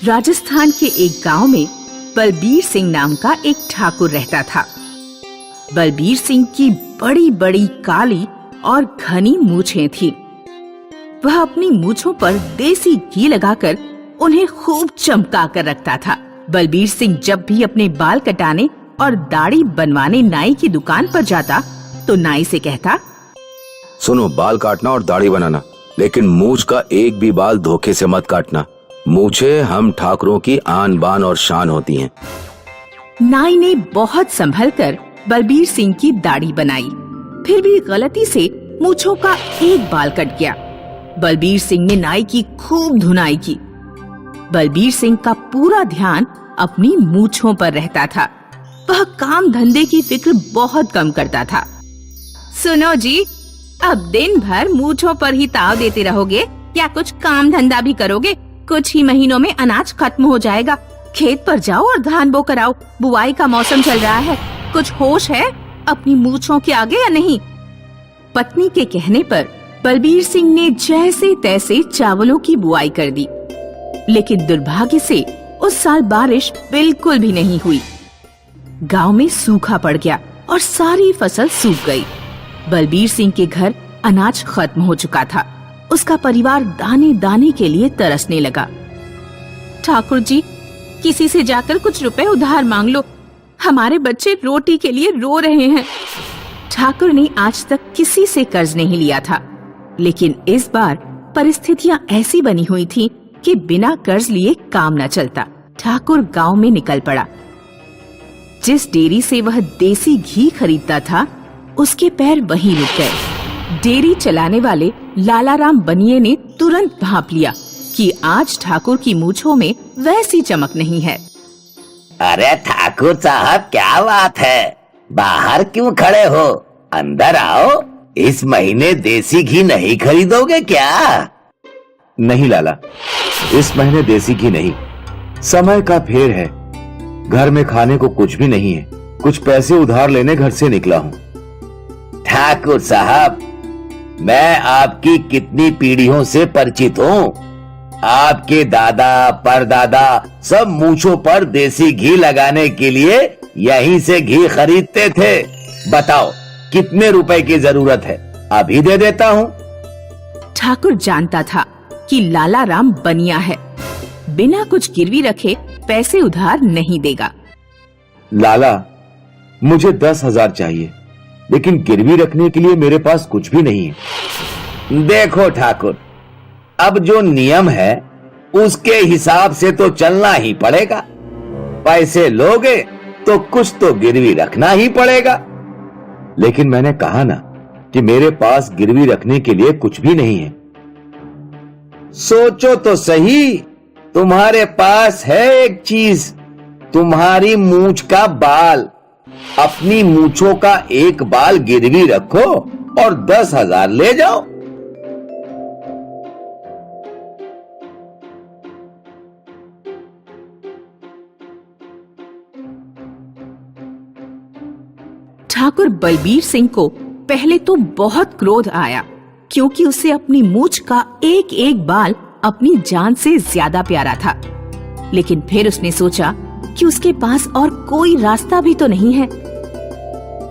राजस्थान के एक गांव में बलबीर सिंह नाम का एक ठाकुर रहता था। बलबीर सिंह की बड़ी बड़ी काली और घनी मूछें थीं। वह अपनी मूछों पर देसी घी लगाकर उन्हें खूब चमका कर रखता था। बलबीर सिंह जब भी अपने बाल कटाने और दाढ़ी बनवाने नाई की दुकान पर जाता तो नाई से कहता, सुनो, बाल काटना और दाढ़ी बनाना, लेकिन मूछ का एक भी बाल धोखे से मत काटना। मूछें हम ठाकुरों की आन बान और शान होती हैं। नाई ने बहुत संभल कर बलबीर सिंह की दाढ़ी बनाई, फिर भी गलती से मूछों का एक बाल कट गया। बलबीर सिंह ने नाई की खूब धुनाई की। बलबीर सिंह का पूरा ध्यान अपनी मूछों पर रहता था। वह काम धंधे की फिक्र बहुत कम करता था। सुनो जी, अब दिन भर मूछों पर ही ताव देते रहोगे या कुछ काम धंधा भी करोगे? कुछ ही महीनों में अनाज खत्म हो जाएगा। खेत पर जाओ और धान बो कर आओ। बुआई का मौसम चल रहा है। कुछ होश है अपनी मूछों के आगे या नहीं? पत्नी के कहने पर बलबीर सिंह ने जैसे तैसे चावलों की बुआई कर दी, लेकिन दुर्भाग्य से उस साल बारिश बिल्कुल भी नहीं हुई। गांव में सूखा पड़ गया और सारी फसल सूख गई। बलबीर सिंह के घर अनाज खत्म हो चुका था। उसका परिवार दाने दाने के लिए तरसने लगा। ठाकुर जी, किसी से जाकर कुछ रुपए उधार मांग लो, हमारे बच्चे रोटी के लिए रो रहे हैं। ठाकुर ने आज तक किसी से कर्ज नहीं लिया था, लेकिन इस बार परिस्थितियां ऐसी बनी हुई थीं कि बिना कर्ज लिए काम न चलता। ठाकुर गांव में निकल पड़ा। जिस डेयरी से वह देसी घी खरीदता था, उसके पैर वहीं रुक गए। डेयरी चलाने वाले लालाराम बनिए ने तुरंत भांप लिया कि आज ठाकुर की मूछों में वैसी चमक नहीं है। अरे ठाकुर साहब, क्या बात है? बाहर क्यों खड़े हो? अंदर आओ। इस महीने देसी घी नहीं खरीदोगे क्या? नहीं लाला, इस महीने देसी घी नहीं। समय का फेर है। घर में खाने को कुछ भी नहीं है। कुछ पैसे उधार लेने घर से निकला हूँ। ठाकुर साहब, मैं आपकी कितनी पीढ़ियों से परिचित हूँ। आपके दादा परदादा सब मूछों पर देसी घी लगाने के लिए यहीं से घी खरीदते थे। बताओ कितने रुपए की जरूरत है? अभी दे देता हूँ। ठाकुर जानता था कि लालाराम बनिया है, बिना कुछ गिरवी रखे पैसे उधार नहीं देगा। लाला, मुझे 10,000 चाहिए, लेकिन गिरवी रखने के लिए मेरे पास कुछ भी नहीं है। देखो ठाकुर, अब जो नियम है उसके हिसाब से तो चलना ही पड़ेगा। पैसे लोगे तो कुछ तो गिरवी रखना ही पड़ेगा। लेकिन मैंने कहा ना कि मेरे पास गिरवी रखने के लिए कुछ भी नहीं है। सोचो तो सही, तुम्हारे पास है एक चीज, तुम्हारी मूछ का बाल। अपनी मूछों का एक बाल गिरवी रखो और 10,000 ले जाओ। ठाकुर बलबीर सिंह को पहले तो बहुत क्रोध आया, क्योंकि उसे अपनी मूछ का एक एक बाल अपनी जान से ज्यादा प्यारा था। लेकिन फिर उसने सोचा कि उसके पास और कोई रास्ता भी तो नहीं है।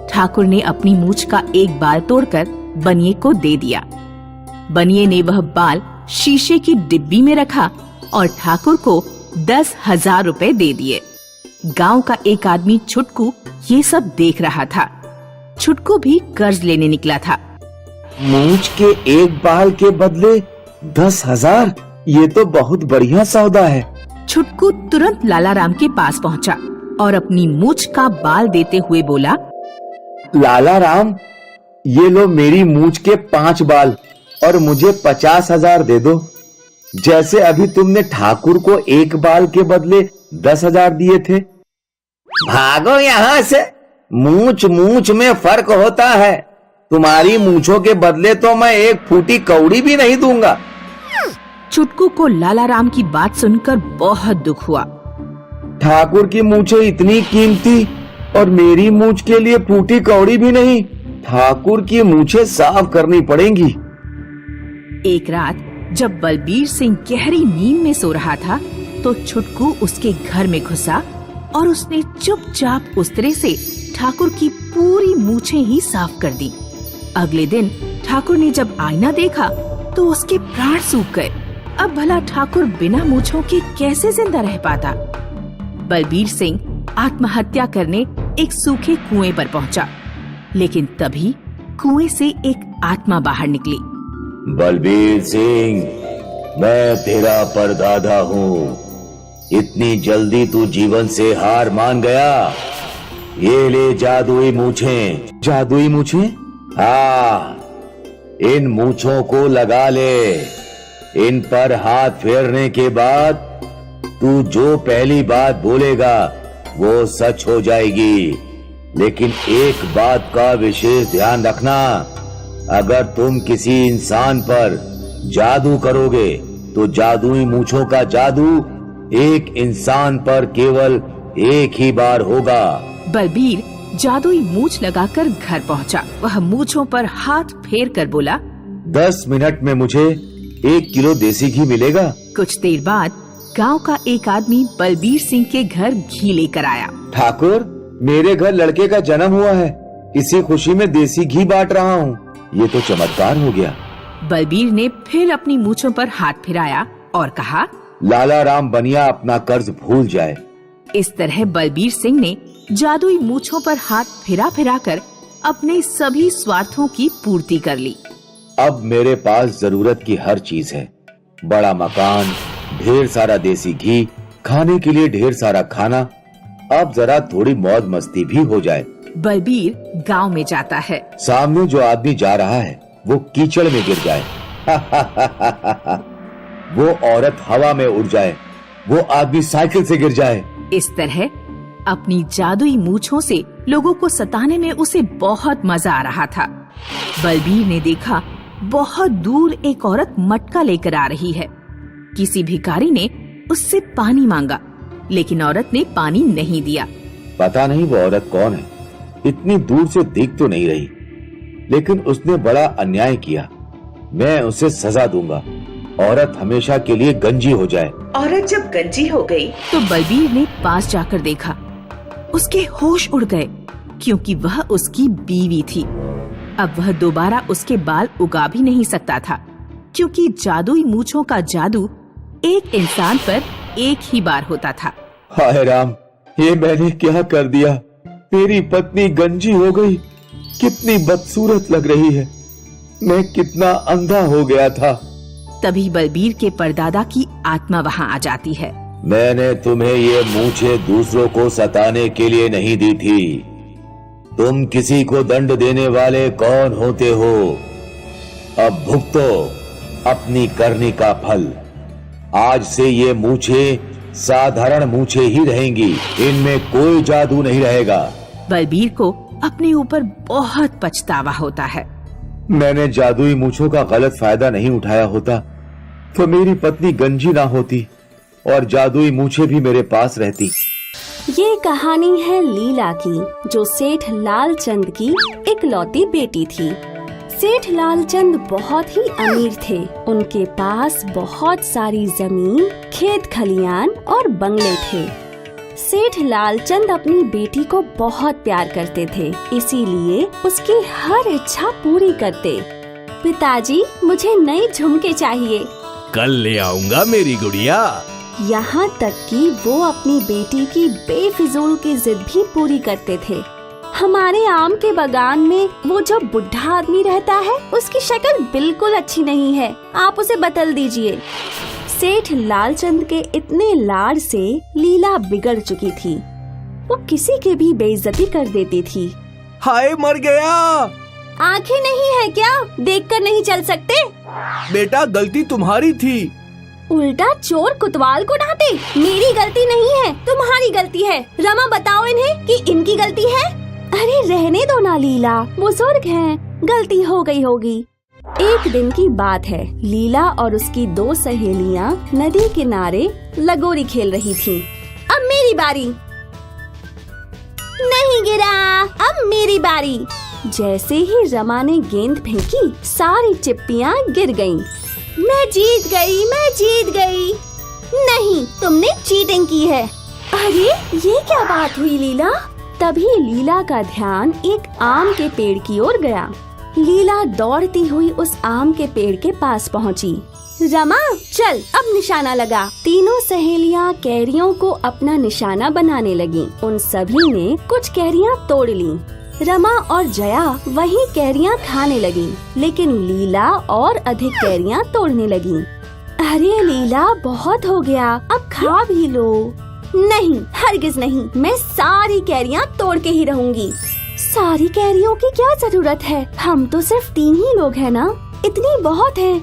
ठाकुर ने अपनी मूछ का एक बाल तोड़कर बनिए को दे दिया। बनिए ने वह बाल शीशे की डिब्बी में रखा और ठाकुर को 10,000 रुपए दे दिए। गांव का एक आदमी छुटकू ये सब देख रहा था। छुटकू भी कर्ज लेने निकला था। मूछ के एक बाल के बदले 10,000? ये तो बहुत बढ़िया सौदा है। छुटकू तुरंत लालाराम के पास पहुंचा और अपनी मूछ का बाल देते हुए बोला, लालाराम, ये लो मेरी मूछ के 5 बाल और मुझे 50,000 दे दो। जैसे अभी तुमने ठाकुर को एक बाल के बदले 10,000 दिए थे। भागो यहाँ से, मूछ मूछ में फर्क होता है। तुम्हारी मूछों के बदले तो मैं एक फूटी कौड़ी भी नहीं दूंगा। छुटकू को लालाराम की बात सुनकर बहुत दुख हुआ। ठाकुर की मूछें इतनी कीमती और मेरी मूछ के लिए फूटी कौड़ी भी नहीं। ठाकुर की मूछें साफ करनी पड़ेंगी। एक रात जब बलबीर सिंह गहरी नींद में सो रहा था, तो छुटकू उसके घर में घुसा और उसने चुपचाप उस तरह से ठाकुर की पूरी मूछें ही साफ कर दी। अगले दिन ठाकुर ने जब आईना देखा तो उसके प्राण सूख गए। अब भला ठाकुर बिना मूछों के कैसे जिंदा रह पाता। बलबीर सिंह आत्महत्या करने एक सूखे कुएं पर पहुंचा, लेकिन तभी कुएं से एक आत्मा बाहर निकली। बलबीर सिंह, मैं तेरा परदादा हूँ। इतनी जल्दी तू जीवन से हार मान गया? ये ले जादुई मूछें। जादुई मूछें? हाँ, इन मूछों को लगा ले। इन पर हाथ फेरने के बाद तू जो पहली बात बोलेगा वो सच हो जाएगी। लेकिन एक बात का विशेष ध्यान रखना, अगर तुम किसी इंसान पर जादू करोगे तो जादुई मूछों का जादू एक इंसान पर केवल एक ही बार होगा। बलबीर जादुई मूछ लगाकर घर पहुंचा। वह मूछों पर हाथ फेर कर बोला, 10 मिनट में मुझे 1 किलो देसी घी मिलेगा। कुछ देर बाद गांव का एक आदमी बलबीर सिंह के घर घी लेकर आया। ठाकुर, मेरे घर लड़के का जन्म हुआ है, इसी खुशी में देसी घी बांट रहा हूँ। ये तो चमत्कार हो गया। बलबीर ने फिर अपनी मूछों पर हाथ फिराया और कहा, लाला राम बनिया अपना कर्ज भूल जाए। इस तरह बलबीर सिंह ने जादुई मूछों पर हाथ फिरा फिरा कर अपने सभी स्वार्थों की पूर्ति कर ली। अब मेरे पास जरूरत की हर चीज है। बड़ा मकान, ढेर सारा देसी घी, खाने के लिए ढेर सारा खाना। अब जरा थोड़ी मौज मस्ती भी हो जाए। बलबीर गांव में जाता है। सामने जो आदमी जा रहा है वो कीचड़ में गिर जाए। वो औरत हवा में उड़ जाए, वो आदमी साइकिल से गिर जाए। इस तरह अपनी जादुई मूछों से लोगों को सताने में उसे बहुत मजा आ रहा था। बलबीर ने देखा बहुत दूर एक औरत मटका लेकर आ रही है। किसी भिखारी ने उससे पानी मांगा, लेकिन औरत ने पानी नहीं दिया। पता नहीं वो औरत कौन है, इतनी दूर से दिख तो नहीं रही, लेकिन उसने बड़ा अन्याय किया। मैं उसे सजा दूंगा। औरत हमेशा के लिए गंजी हो जाए। औरत जब गंजी हो गई तो बलबीर ने पास जाकर देखा। उसके होश उड़ गए, क्योंकि वह उसकी बीवी थी। अब वह दोबारा उसके बाल उगा भी नहीं सकता था, क्योंकि जादुई मूछों का जादू एक इंसान पर एक ही बार होता था। हाय राम, ये मैंने क्या कर दिया? मेरी पत्नी गंजी हो गई। कितनी बदसूरत लग रही है। मैं कितना अंधा हो गया था। तभी बलबीर के परदादा की आत्मा वहाँ आ जाती है। मैंने तुम्हें ये मूछें दूसरों को सताने के लिए नहीं दी थी। तुम किसी को दंड देने वाले कौन होते हो? अब भुगतो अपनी करनी का फल। आज से ये मूछें साधारण मूछें ही रहेंगी, इनमें कोई जादू नहीं रहेगा। बलबीर को अपने ऊपर बहुत पछतावा होता है। मैंने जादुई मूछों का गलत फायदा नहीं उठाया होता तो मेरी पत्नी गंजी ना होती और जादुई मूछें भी मेरे पास रहती। ये कहानी है लीला की, जो सेठ लालचंद की इकलौती बेटी थी। सेठ लालचंद बहुत ही अमीर थे। उनके पास बहुत सारी जमीन, खेत खलियान और बंगले थे। सेठ लालचंद अपनी बेटी को बहुत प्यार करते थे, इसीलिए उसकी हर इच्छा पूरी करते। पिताजी, मुझे नई झुमके चाहिए। कल ले आऊंगा मेरी गुड़िया। यहाँ तक कि वो अपनी बेटी की बेफिजूल की जिद भी पूरी करते थे। हमारे आम के बागान में वो जो बुढ़ा आदमी रहता है, उसकी शक्ल बिल्कुल अच्छी नहीं है, आप उसे बदल दीजिए। सेठ लालचंद के इतने लाड से लीला बिगड़ चुकी थी। वो किसी की भी बेइज्जती कर देती थी। हाय, मर गया। आंखें नहीं है क्या? देखकर नहीं चल सकते? बेटा, गलती तुम्हारी थी। उल्टा चोर कुतवाल को डांटे। मेरी गलती नहीं है, तुम्हारी गलती है। रमा, बताओ इन्हें कि इनकी गलती है। अरे रहने दो ना लीला, बुजुर्ग हैं, गलती हो गई होगी। एक दिन की बात है, लीला और उसकी 2 सहेलियां नदी किनारे लगोरी खेल रही थीं। अब मेरी बारी। नहीं गिरा, अब मेरी बारी। जैसे ही रमा ने गेंद फेंकी, सारी चिप्पियां गिर गईं। मैं जीत गई, मैं जीत गई। नहीं, तुमने चीटिंग की है। अरे ये क्या बात हुई लीला? तभी लीला का ध्यान एक आम के पेड़ की ओर गया। लीला दौड़ती हुई उस आम के पेड़ के पास पहुंची। रमा, चल अब निशाना लगा। तीनों सहेलियां कैरियों को अपना निशाना बनाने लगीं। उन सभी ने कुछ कैरियां तोड़ लीं। रमा और जया वही कैरियां खाने लगीं, लेकिन लीला और अधिक कैरियां तोड़ने लगीं। अरे लीला, बहुत हो गया, अब खा भी लो। नहीं, हरगिज नहीं, मैं सारी कैरियां तोड़ के ही रहूंगी। सारी कैरियों की क्या जरूरत है? हम तो सिर्फ 3 ही लोग हैं ना, इतनी बहुत है।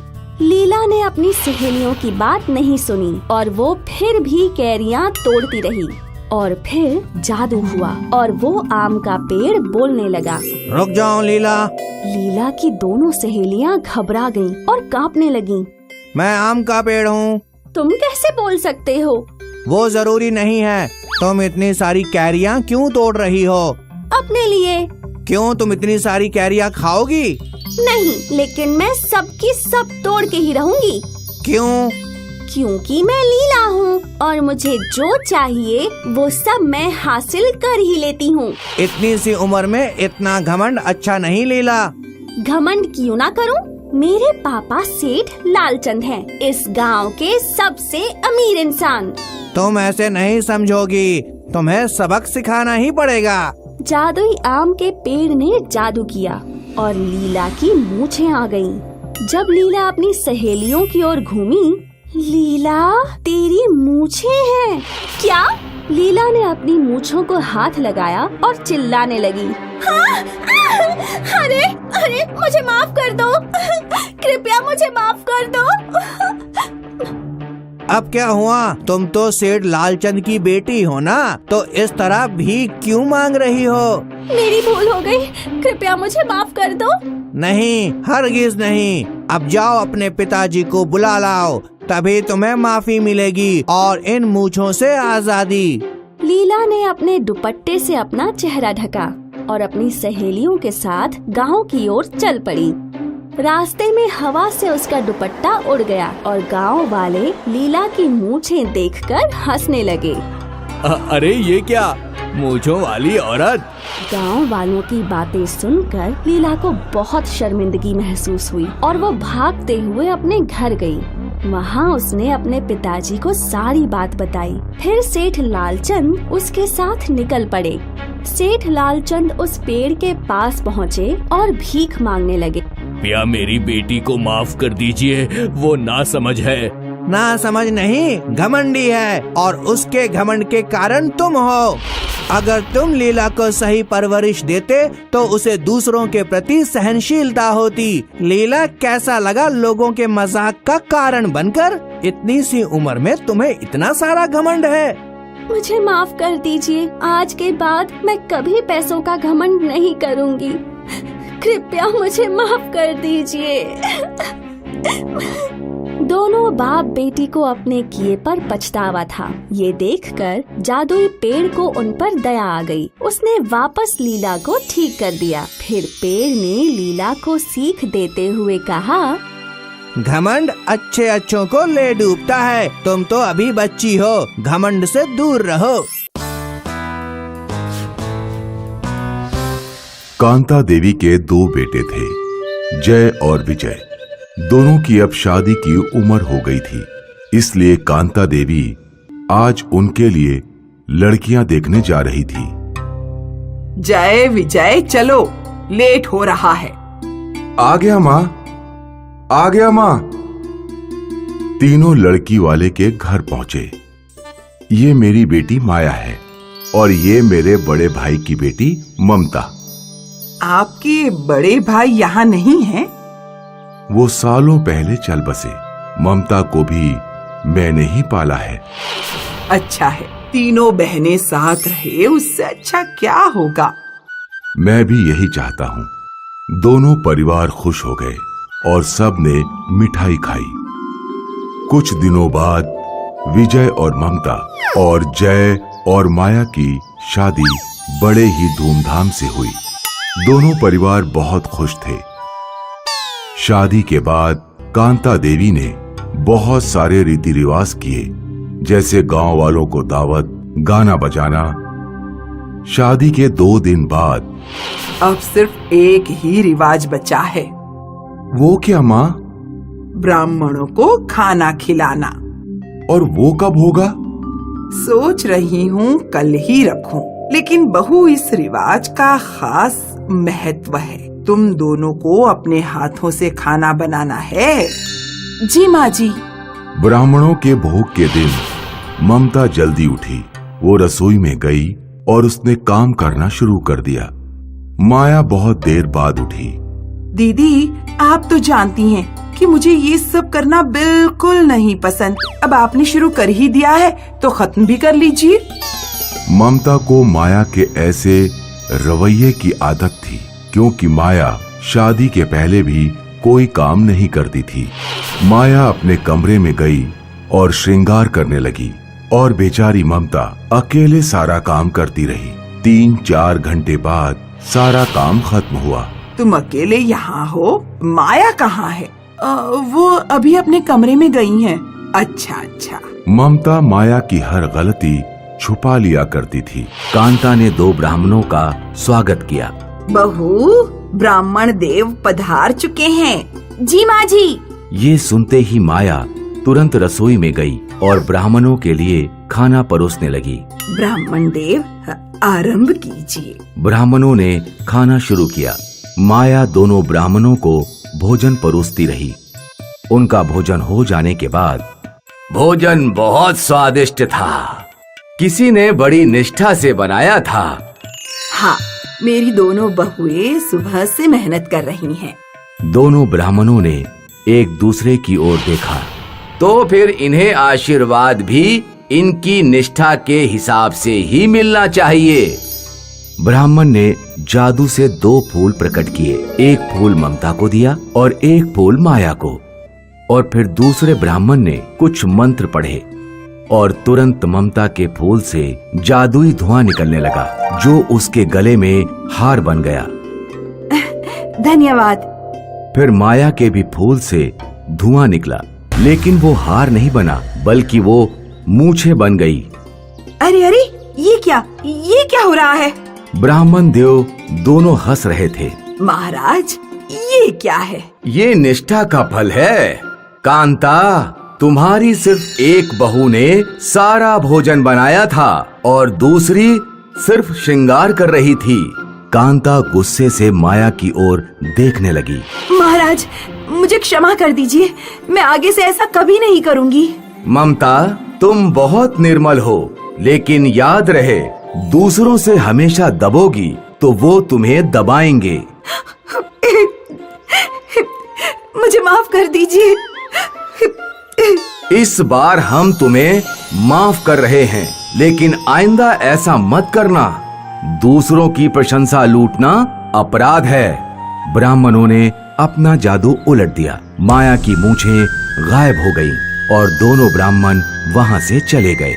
लीला ने अपनी सहेलियों की बात नहीं सुनी और वो फिर भी कैरियां तोड़ती रही। और फिर जादू हुआ और वो आम का पेड़ बोलने लगा। रुक जाओ लीला। लीला की दोनों सहेलियां घबरा गईं और कांपने लगीं। मैं आम का पेड़ हूँ। तुम कैसे बोल सकते हो? वो जरूरी नहीं है। तुम इतनी सारी कैरियां क्यों तोड़ रही हो? अपने लिए। क्यों, तुम इतनी सारी कैरियां खाओगी? नहीं, लेकिन मैं सबकी सब तोड़ के ही रहूंगी। क्यों? क्योंकि मैं लीला हूँ और मुझे जो चाहिए वो सब मैं हासिल कर ही लेती हूँ। इतनी सी उम्र में इतना घमंड अच्छा नहीं लीला। घमंड क्यों ना करूँ? मेरे पापा सेठ लालचंद हैं, इस गांव के सबसे अमीर इंसान। तुम ऐसे नहीं समझोगी, तुम्हें सबक सिखाना ही पड़ेगा। जादुई आम के पेड़ ने जादू किया और लीला की मूछें आ गईं। जब लीला अपनी सहेलियों की ओर घूमी, लीला, तेरी मूछें हैं। क्या? लीला ने अपनी मूछों को हाथ लगाया और चिल्लाने लगी। हाँ, अरे अरे, मुझे माफ कर दो, कृपया मुझे माफ कर दो। अब क्या हुआ? तुम तो सेठ लालचंद की बेटी हो ना, तो इस तरह भीख क्यों मांग रही हो? मेरी भूल हो गई, कृपया मुझे माफ कर दो। नहीं, हरगिज नहीं। अब जाओ अपने पिताजी को बुला लाओ, तभी तुम्हें माफी मिलेगी और इन मूंछों से आजादी। लीला ने अपने दुपट्टे से अपना चेहरा ढका और अपनी सहेलियों के साथ गांव की ओर चल पड़ी। रास्ते में हवा से उसका दुपट्टा उड़ गया और गांव वाले लीला की मूंछें देखकर हंसने लगे। अरे ये क्या, मूंछों वाली औरत? गांव वालों की बातें सुनकर लीला को बहुत शर्मिंदगी महसूस हुई और वो भागते हुए अपने घर गई। वहाँ उसने अपने पिताजी को सारी बात बताई। फिर सेठ लालचंद उसके साथ निकल पड़े। सेठ लालचंद उस पेड़ के पास पहुँचे और भीख मांगने लगे। कृपया मेरी बेटी को माफ कर दीजिए, वो ना समझ है। ना समझ नहीं, घमंडी है और उसके घमंड के कारण तुम हो। अगर तुम लीला को सही परवरिश देते तो उसे दूसरों के प्रति सहनशीलता होती। लीला, कैसा लगा लोगों के मजाक का कारण बनकर? इतनी सी उम्र में तुम्हें इतना सारा घमंड है। मुझे माफ कर दीजिए, आज के बाद मैं कभी पैसों का घमंड नहीं करूँगी। कृपया मुझे माफ कर दीजिए। दोनों बाप बेटी को अपने किए पर पछतावा था। ये देखकर जादुई पेड़ को उन पर दया आ गई। उसने वापस लीला को ठीक कर दिया। फिर पेड़ ने लीला को सीख देते हुए कहा, घमंड अच्छे अच्छों को ले डूबता है। तुम तो अभी बच्ची हो, घमंड से दूर रहो। कांता देवी के 2 बेटे थे, जय और विजय। दोनों की अब शादी की उम्र हो गई थी, इसलिए कांता देवी आज उनके लिए लड़कियां देखने जा रही थी। जय विजय, चलो, लेट हो रहा है। आ गया माँ, आ गया माँ। तीनों लड़की वाले के घर पहुंचे। ये मेरी बेटी माया है और ये मेरे बड़े भाई की बेटी ममता। आपके बड़े भाई यहाँ नहीं हैं? वो सालों पहले चल बसे। ममता को भी मैंने ही पाला है। अच्छा है, तीनों बहनें साथ रहे, उससे अच्छा क्या होगा। मैं भी यही चाहता हूँ। दोनों परिवार खुश हो गए और सब ने मिठाई खाई। कुछ दिनों बाद विजय और ममता और जय और माया की शादी बड़े ही धूमधाम से हुई। दोनों परिवार बहुत खुश थे। शादी के बाद कांता देवी ने बहुत सारे रीति रिवाज किए। जैसे गांव वालों को दावत, गाना बजाना। शादी के 2 दिन बाद अब सिर्फ एक ही रिवाज बचा है, वो क्या माँ? ब्राह्मणों को खाना खिलाना। और वो कब होगा? सोच रही हूँ कल ही रखूं, लेकिन बहू इस रिवाज का खास महत्व है। तुम दोनों को अपने हाथों से खाना बनाना है। जी माँ जी। ब्राह्मणों के भोग के दिन ममता जल्दी उठी। वो रसोई में गई और उसने काम करना शुरू कर दिया। माया बहुत देर बाद उठी। दीदी, आप तो जानती हैं कि मुझे ये सब करना बिल्कुल नहीं पसंद। अब आपने शुरू कर ही दिया है तो खत्म भी कर लीजिए। ममता को माया के ऐसे रवैये की आदत थी, क्योंकि माया शादी के पहले भी कोई काम नहीं करती थी। माया अपने कमरे में गई और श्रृंगार करने लगी और बेचारी ममता अकेले सारा काम करती रही। 3-4 घंटे बाद सारा काम खत्म हुआ। तुम अकेले यहाँ हो? माया कहाँ है? वो अभी अपने कमरे में गई हैं। अच्छा अच्छा। ममता माया की हर गलती छुपा लिया करती थी। कांता ने 2 ब्राह्मणों का स्वागत किया। बहू, ब्राह्मण देव पधार चुके हैं। जी माँ जी। ये सुनते ही माया तुरंत रसोई में गई और ब्राह्मणों के लिए खाना परोसने लगी। ब्राह्मण देव, आरंभ कीजिए। ब्राह्मणों ने खाना शुरू किया। माया दोनों ब्राह्मणों को भोजन परोसती रही। उनका भोजन हो जाने के बाद, भोजन बहुत स्वादिष्ट था। किसी ने बड़ी निष्ठा से बनाया था। हाँ, मेरी दोनों बहुएं सुबह से मेहनत कर रही हैं। दोनों ब्राह्मणों ने एक दूसरे की ओर देखा। तो फिर इन्हें आशीर्वाद भी इनकी निष्ठा के हिसाब से ही मिलना चाहिए। ब्राह्मण ने जादू से 2 फूल प्रकट किए। एक फूल ममता को दिया और एक फूल माया को। और फिर दूसरे ब्राह्मण ने कुछ मंत्र पढ़े और तुरंत ममता के फूल से जादुई धुआं निकलने लगा, जो उसके गले में हार बन गया। धन्यवाद। फिर माया के भी फूल से धुआं निकला, लेकिन वो हार नहीं बना, बल्कि वो मूछे बन गई। अरे अरे, ये क्या हो रहा है? ब्राह्मण देव दोनों हंस रहे थे। महाराज, ये क्या है? ये निष्ठा का फल है। कांता, तुम्हारी सिर्फ एक बहू ने सारा भोजन बनाया था और दूसरी सिर्फ श्रृंगार कर रही थी। कांता गुस्से से माया की ओर देखने लगी। महाराज, मुझे क्षमा कर दीजिए। मैं आगे से ऐसा कभी नहीं करूंगी। ममता, तुम बहुत निर्मल हो, लेकिन याद रहे, दूसरों से हमेशा दबोगी तो वो तुम्हें दबाएंगे। मुझे माफ कर दीजिए। इस बार हम तुम्हें माफ कर रहे हैं, लेकिन आइंदा ऐसा मत करना। दूसरों की प्रशंसा लूटना अपराध है। ब्राह्मणों ने अपना जादू उलट दिया। माया की मूछें गायब हो गईं और दोनों ब्राह्मण वहां से चले गए।